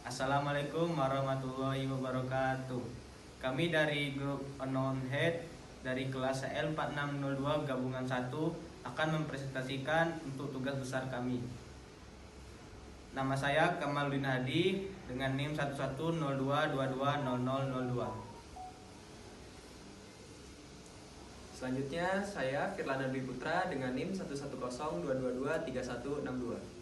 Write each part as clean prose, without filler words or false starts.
Assalamualaikum warahmatullahi wabarakatuh. Kami dari grup Unknown Head dari kelas L4602 gabungan 1 akan mempresentasikan untuk tugas besar kami. Nama saya Kamaludin Hadi dengan NIM 1102220002. Selanjutnya saya Firlana Dwi Putra dengan NIM 1102223162.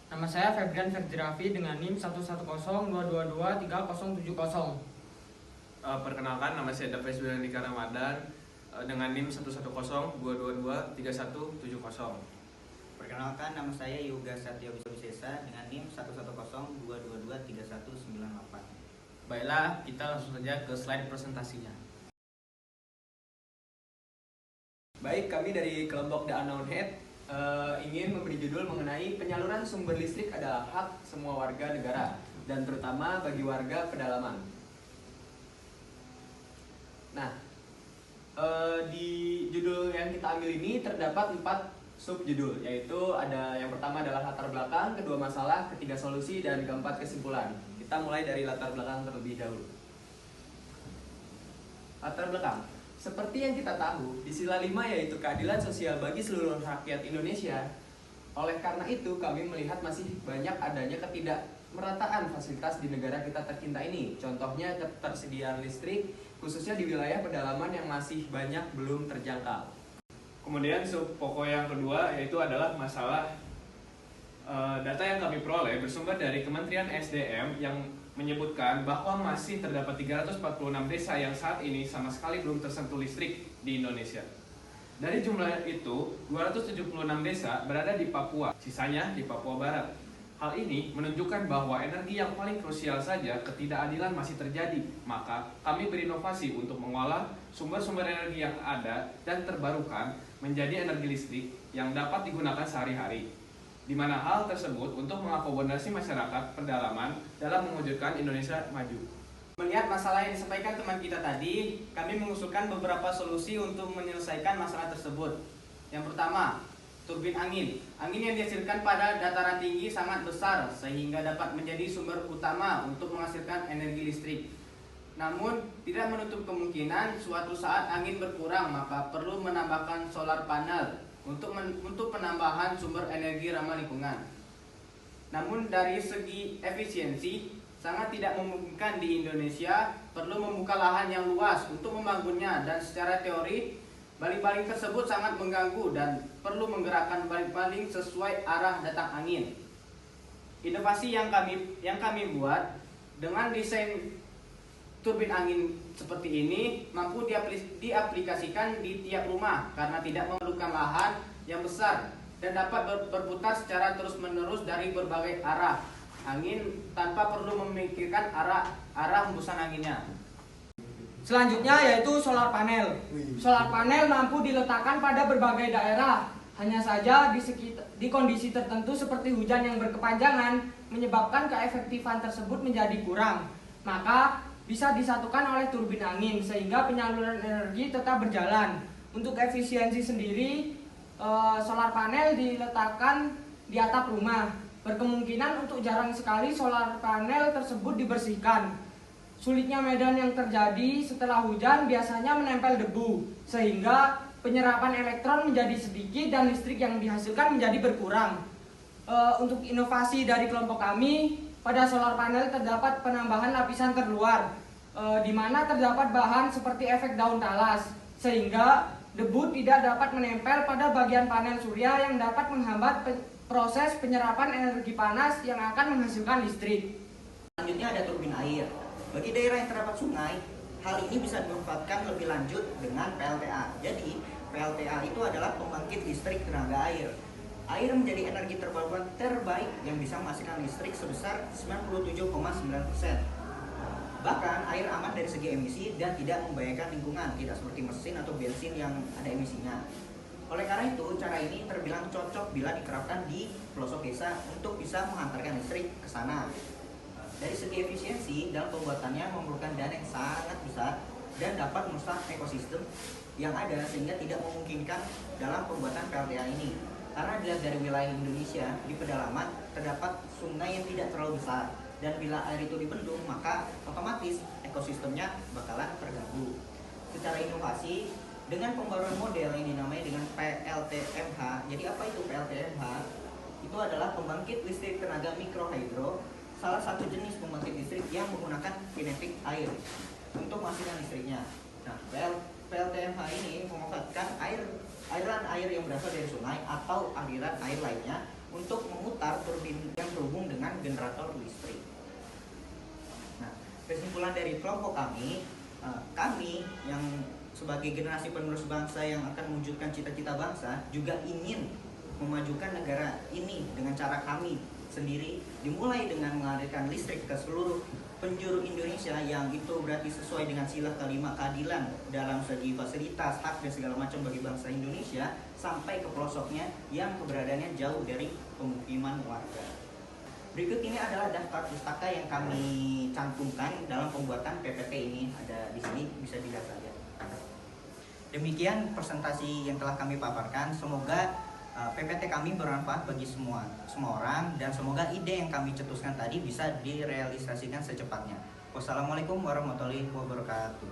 Nama saya Febrian Ferdi dengan NIM 1102223070. Perkenalkan, nama saya Davis Dika Ramadan dengan NIM 1102223170. Perkenalkan, nama saya Yoga Satya Wisesa dengan NIM 1102223198. Baiklah, kita langsung saja ke slide presentasinya. Baik, kami dari kelompok The Unknown Head ingin memberi judul mengenai penyaluran sumber listrik adalah hak semua warga negara dan terutama bagi warga pedalaman. Nah, di judul yang kita ambil ini terdapat 4 subjudul, yaitu ada yang pertama adalah latar belakang, kedua masalah, ketiga solusi, dan keempat kesimpulan. Kita mulai dari latar belakang terlebih dahulu. Latar belakang. Seperti yang kita tahu, di sila 5 yaitu keadilan sosial bagi seluruh rakyat Indonesia. Oleh karena itu, kami melihat masih banyak adanya ketidakmerataan fasilitas di negara kita tercinta ini. Contohnya ketersediaan listrik, khususnya di wilayah pedalaman yang masih banyak belum terjangkau. Kemudian sub pokok yang kedua yaitu adalah masalah data yang kami peroleh bersumber dari Kementerian SDM yang menyebutkan bahwa masih terdapat 346 desa yang saat ini sama sekali belum tersentuh listrik di Indonesia. Dari jumlah itu, 276 desa berada di Papua, sisanya di Papua Barat. Hal ini menunjukkan bahwa energi yang paling krusial saja ketidakadilan masih terjadi. Maka kami berinovasi untuk mengolah sumber-sumber energi yang ada dan terbarukan menjadi energi listrik yang dapat digunakan sehari-hari, di mana hal tersebut untuk mengakomodasi masyarakat pedalaman dalam mewujudkan Indonesia maju. Melihat masalah yang disampaikan teman kita tadi, kami mengusulkan beberapa solusi untuk menyelesaikan masalah tersebut. Yang pertama, turbin angin. Angin yang dihasilkan pada dataran tinggi sangat besar sehingga dapat menjadi sumber utama untuk menghasilkan energi listrik. Namun, tidak menutup kemungkinan suatu saat angin berkurang, maka perlu menambahkan solar panel untuk penambahan sumber energi ramah lingkungan. Namun dari segi efisiensi sangat tidak memungkinkan di Indonesia, perlu membuka lahan yang luas untuk membangunnya, dan secara teori baling-baling tersebut sangat mengganggu dan perlu menggerakkan baling-baling sesuai arah datang angin. Inovasi yang kami buat dengan desain turbin angin seperti ini mampu diaplikasikan di tiap rumah karena tidak memerlukan lahan yang besar dan dapat berputar secara terus-menerus dari berbagai arah angin tanpa perlu memikirkan arah hembusan anginnya. Selanjutnya yaitu solar panel. Solar panel mampu diletakkan pada berbagai daerah. Hanya saja di kondisi tertentu seperti hujan yang berkepanjangan menyebabkan keefektifan tersebut menjadi kurang. Maka bisa disatukan oleh turbin angin sehingga penyaluran energi tetap berjalan. Untuk efisiensi sendiri, solar panel diletakkan di atap rumah. Berkemungkinan untuk jarang sekali solar panel tersebut dibersihkan. Sulitnya medan yang terjadi setelah hujan biasanya menempel debu, sehingga penyerapan elektron menjadi sedikit dan listrik yang dihasilkan menjadi berkurang. Untuk inovasi dari kelompok kami, pada solar panel terdapat penambahan lapisan terluar, di mana terdapat bahan seperti efek daun talas, sehingga debu tidak dapat menempel pada bagian panel surya yang dapat menghambat proses penyerapan energi panas yang akan menghasilkan listrik. Selanjutnya ada turbin air. Bagi daerah yang terdapat sungai, hal ini bisa dimanfaatkan lebih lanjut dengan PLTA. Jadi, PLTA itu adalah pembangkit listrik tenaga air. Air menjadi energi terbarukan terbaik yang bisa menghasilkan listrik sebesar 97,9%. Bahkan air aman dari segi emisi dan tidak membahayakan lingkungan, tidak seperti mesin atau bensin yang ada emisinya. Oleh karena itu, cara ini terbilang cocok bila diterapkan di pelosok desa untuk bisa menghantarkan listrik ke sana. Dari segi efisiensi, dalam pembuatannya memerlukan dana yang sangat besar dan dapat merusak ekosistem yang ada sehingga tidak memungkinkan dalam pembuatan PLTA ini. Karena dilihat dari wilayah Indonesia, di pedalaman terdapat sungai yang tidak terlalu besar. Dan bila air itu dibendung, maka otomatis ekosistemnya bakalan terganggu. Secara inovasi, dengan pembaruan model yang dinamai dengan PLTMH. Jadi apa itu PLTMH? Itu adalah pembangkit listrik tenaga mikrohidro, salah satu jenis pembangkit listrik yang menggunakan kinetik air untuk menghasilkan listriknya. Nah, PLTMH ini memanfaatkan aliran air yang berasal dari sungai atau aliran air lainnya untuk memutar turbin yang terhubung dengan generator listrik. Nah, kesimpulan dari kelompok kami yang sebagai generasi penerus bangsa yang akan mewujudkan cita-cita bangsa juga ingin memajukan negara ini dengan cara kami sendiri, dimulai dengan mengalirkan listrik ke seluruh penjuru Indonesia, yang itu berarti sesuai dengan sila kelima keadilan dalam segi fasilitas, hak dan segala macam bagi bangsa Indonesia, sampai ke pelosoknya yang keberadaannya jauh dari pemukiman warga. Berikut ini adalah daftar pustaka yang kami cantumkan dalam pembuatan PPT ini, ada di sini, bisa dilihat saja. Demikian presentasi yang telah kami paparkan. Semoga PPT kami bermanfaat bagi semua orang, dan semoga ide yang kami cetuskan tadi bisa direalisasikan secepatnya. Wassalamualaikum warahmatullahi wabarakatuh.